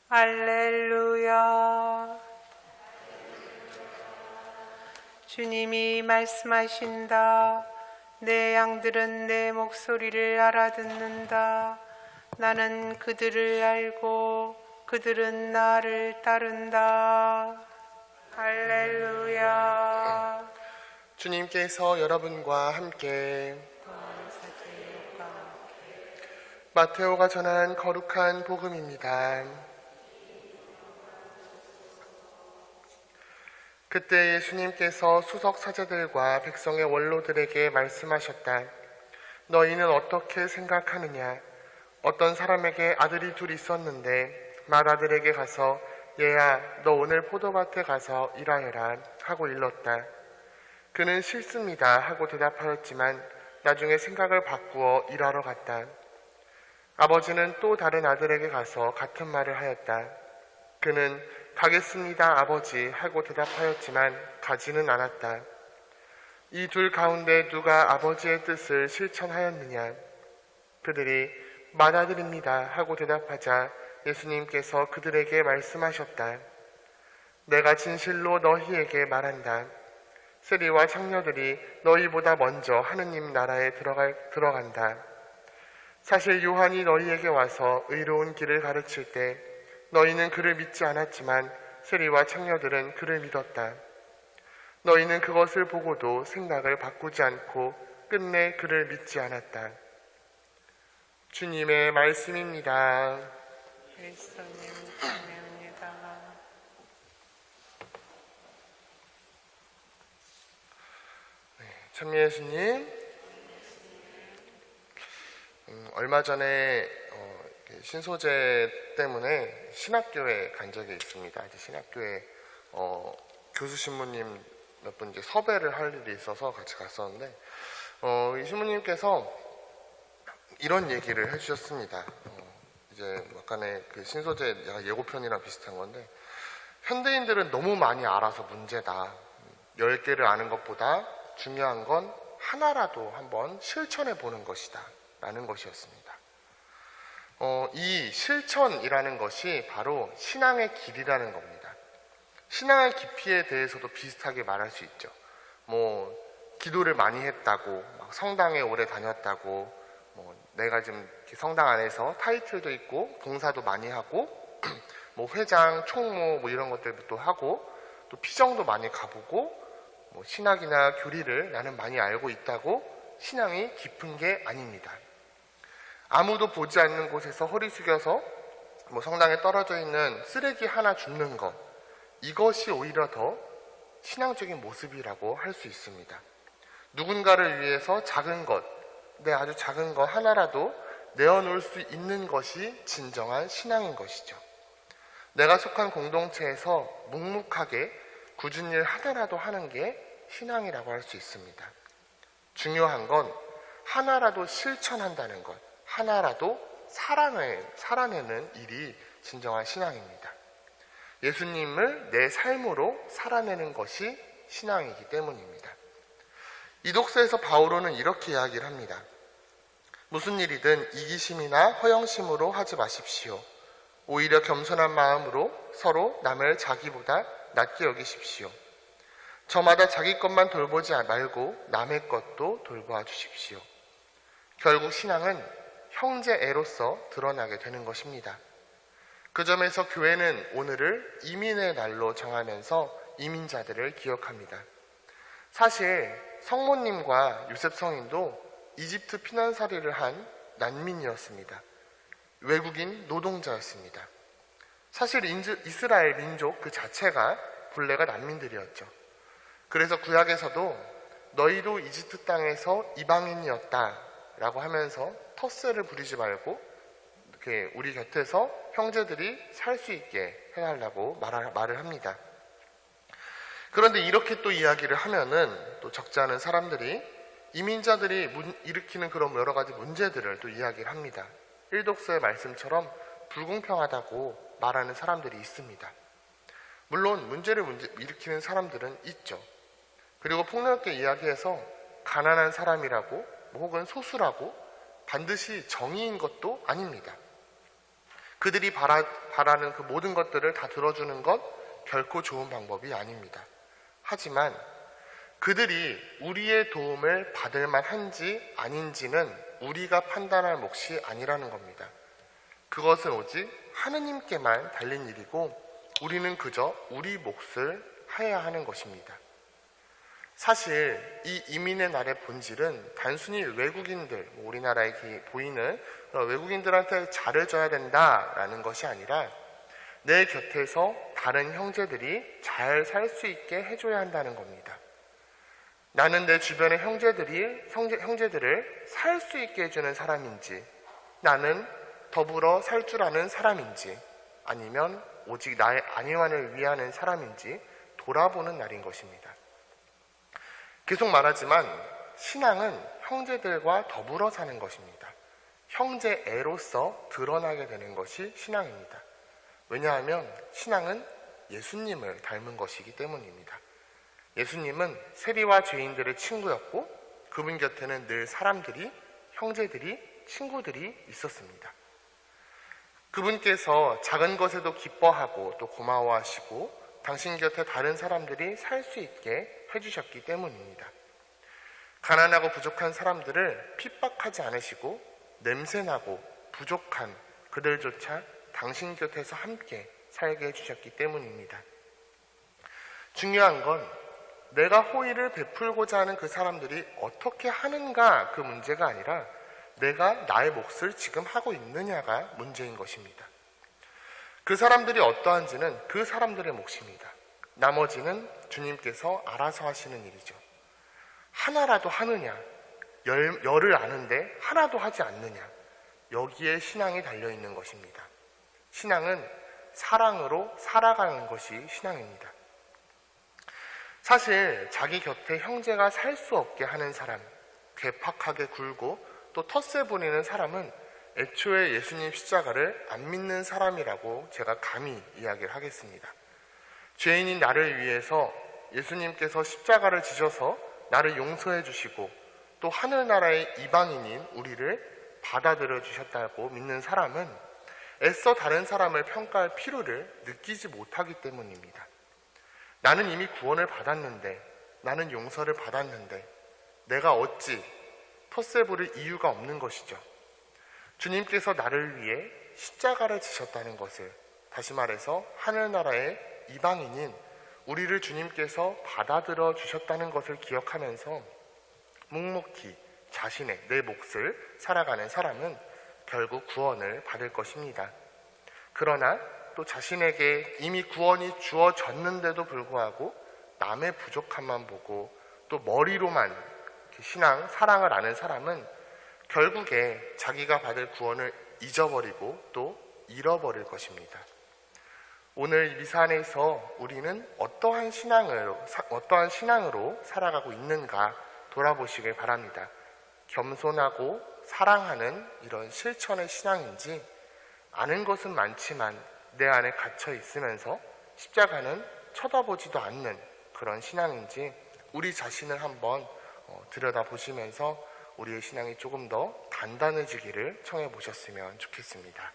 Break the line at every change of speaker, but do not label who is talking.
할렐루야. 주님이 말씀하신다. 내 양들은 내 목소리를 알아듣는다. 나는 그들을 알고 그들은 나를 따른다. 할렐루야.
주님께서 여러분과 함께 마테오가 전한 거룩한 복음입니다. 그때 예수님께서 수석 사제들과 백성의 원로들에게 말씀하셨다. 너희는 어떻게 생각하느냐? 어떤 사람에게 아들이 둘 있었는데 맏아들에게 가서 얘야 너 오늘 포도밭에 가서 일하여라 하고 일렀다. 그는 싫습니다 하고 대답하였지만 나중에 생각을 바꾸어 일하러 갔다. 아버지는 또 다른 아들에게 가서 같은 말을 하였다. 그는 가겠습니다 아버지 하고 대답하였지만 가지는 않았다. 이 둘 가운데 누가 아버지의 뜻을 실천하였느냐? 그들이 맏아들입니다 하고 대답하자 예수님께서 그들에게 말씀하셨다. 내가 진실로 너희에게 말한다. 세리와 창녀들이 너희보다 먼저 하느님 나라에 들어간다. 사실 요한이 너희에게 와서 의로운 길을 가르칠 때 너희는 그를 믿지 않았지만 세리와 창녀들은 그를 믿었다. 너희는 그것을 보고도 생각을 바꾸지 않고 끝내 그를 믿지 않았다. 주님의 말씀입니다.
그리스도님 찬양합니다.
찬미예수님, 얼마 전에 신소재 때문에 신학교에 간 적이 있습니다. 이제 신학교에 교수 신부님 몇 분 이제 섭외를 할 일이 있어서 같이 갔었는데 이 신부님께서 이런 얘기를 해주셨습니다. 이제 약간의 그 신소재 예고편이랑 비슷한 건데 현대인들은 너무 많이 알아서 문제다. 10개를 아는 것보다 중요한 건 하나라도 한번 실천해 보는 것이다 라는 것이었습니다. 이 실천이라는 것이 바로 신앙의 길이라는 겁니다. 신앙의 깊이에 대해서도 비슷하게 말할 수 있죠. 뭐 기도를 많이 했다고, 막 성당에 오래 다녔다고, 뭐 내가 지금 성당 안에서 타이틀도 있고 봉사도 많이 하고 뭐 회장, 총무 뭐 이런 것들도 하고 또 피정도 많이 가보고 뭐 신학이나 교리를 나는 많이 알고 있다고 신앙이 깊은 게 아닙니다. 아무도 보지 않는 곳에서 허리 숙여서 뭐 성당에 떨어져 있는 쓰레기 하나 줍는 것, 이것이 오히려 더 신앙적인 모습이라고 할 수 있습니다. 누군가를 위해서 작은 것, 아주 작은 것 하나라도 내어놓을 수 있는 것이 진정한 신앙인 것이죠. 내가 속한 공동체에서 묵묵하게 굳은 일 하나라도 하는 게 신앙이라고 할 수 있습니다. 중요한 건 하나라도 실천한다는 것, 하나라도 살아내는 일이 진정한 신앙입니다. 예수님을 내 삶으로 살아내는 것이 신앙이기 때문입니다. 이 독서에서 바오로는 이렇게 이야기를 합니다. 무슨 일이든 이기심이나 허영심으로 하지 마십시오. 오히려 겸손한 마음으로 서로 남을 자기보다 낮게 여기십시오. 저마다 자기 것만 돌보지 말고 남의 것도 돌보아 주십시오. 결국 신앙은 형제애로서 드러나게 되는 것입니다. 그 점에서 교회는 오늘을 이민의 날로 정하면서 이민자들을 기억합니다. 사실 성모님과 요셉 성인도 이집트 피난살이를 한 난민이었습니다. 외국인 노동자였습니다. 사실 이스라엘 민족 그 자체가 본래가 난민들이었죠. 그래서 구약에서도 너희도 이집트 땅에서 이방인이었다 라고 하면서 텃세를 부리지 말고 이렇게 우리 곁에서 형제들이 살 수 있게 해달라고 말을 합니다. 그런데 이렇게 또 이야기를 하면은 또 적지 않은 사람들이 이민자들이 일으키는 그런 여러 가지 문제들을 또 이야기를 합니다. 1독서의 말씀처럼 불공평하다고 말하는 사람들이 있습니다. 물론 문제를 일으키는 사람들은 있죠. 그리고 폭넓게 이야기해서 가난한 사람이라고 혹은 소수라고 반드시 정의인 것도 아닙니다. 그들이 바라는 그 모든 것들을 다 들어주는 것 결코 좋은 방법이 아닙니다. 하지만 그들이 우리의 도움을 받을 만한지 아닌지는 우리가 판단할 몫이 아니라는 겁니다. 그것은 오직 하느님께만 달린 일이고 우리는 그저 우리 몫을 해야 하는 것입니다. 사실 이 이민의 날의 본질은 단순히 외국인들, 우리나라에 보이는 외국인들한테 잘해줘야 된다라는 것이 아니라 내 곁에서 다른 형제들이 잘 살 수 있게 해줘야 한다는 겁니다. 나는 내 주변의 형제들을 살 수 있게 해주는 사람인지, 나는 더불어 살 줄 아는 사람인지, 아니면 오직 나의 안위만을 위하는 사람인지 돌아보는 날인 것입니다. 계속 말하지만 신앙은 형제들과 더불어 사는 것입니다. 형제애로서 드러나게 되는 것이 신앙입니다. 왜냐하면 신앙은 예수님을 닮은 것이기 때문입니다. 예수님은 세리와 죄인들의 친구였고 그분 곁에는 늘 사람들이, 형제들이, 친구들이 있었습니다. 그분께서 작은 것에도 기뻐하고 또 고마워하시고 당신 곁에 다른 사람들이 살 수 있게 해주셨기 때문입니다. 가난하고 부족한 사람들을 핍박하지 않으시고 냄새나고 부족한 그들조차 당신 곁에서 함께 살게 해주셨기 때문입니다. 중요한 건 내가 호의를 베풀고자 하는 그 사람들이 어떻게 하는가 그 문제가 아니라 내가 나의 몫을 지금 하고 있느냐가 문제인 것입니다. 그 사람들이 어떠한지는 그 사람들의 몫입니다. 나머지는 주님께서 알아서 하시는 일이죠. 하나라도 하느냐, 열을 아는데 하나도 하지 않느냐, 여기에 신앙이 달려있는 것입니다. 신앙은 사랑으로 살아가는 것이 신앙입니다. 사실 자기 곁에 형제가 살 수 없게 하는 사람, 괴팍하게 굴고 또 텃세 부리는 사람은 애초에 예수님 십자가를 안 믿는 사람이라고 제가 감히 이야기를 하겠습니다. 죄인인 나를 위해서 예수님께서 십자가를 지셔서 나를 용서해 주시고 또 하늘나라의 이방인인 우리를 받아들여 주셨다고 믿는 사람은 애써 다른 사람을 평가할 필요를 느끼지 못하기 때문입니다. 나는 이미 구원을 받았는데, 나는 용서를 받았는데 내가 어찌 텃세 부릴 이유가 없는 것이죠. 주님께서 나를 위해 십자가를 지셨다는 것을, 다시 말해서 하늘나라의 이방인인 우리를 주님께서 받아들여 주셨다는 것을 기억하면서 묵묵히 자신의 내 몫을 살아가는 사람은 결국 구원을 받을 것입니다. 그러나 또 자신에게 이미 구원이 주어졌는데도 불구하고 남의 부족함만 보고 또 머리로만 신앙, 사랑을 아는 사람은 결국에 자기가 받을 구원을 잊어버리고 또 잃어버릴 것입니다. 오늘 미사 안에서 우리는 어떠한 신앙으로 살아가고 있는가 돌아보시길 바랍니다. 겸손하고 사랑하는 이런 실천의 신앙인지, 아는 것은 많지만 내 안에 갇혀 있으면서 십자가는 쳐다보지도 않는 그런 신앙인지 우리 자신을 한번 들여다보시면서 우리의 신앙이 조금 더 단단해지기를 청해 보셨으면 좋겠습니다.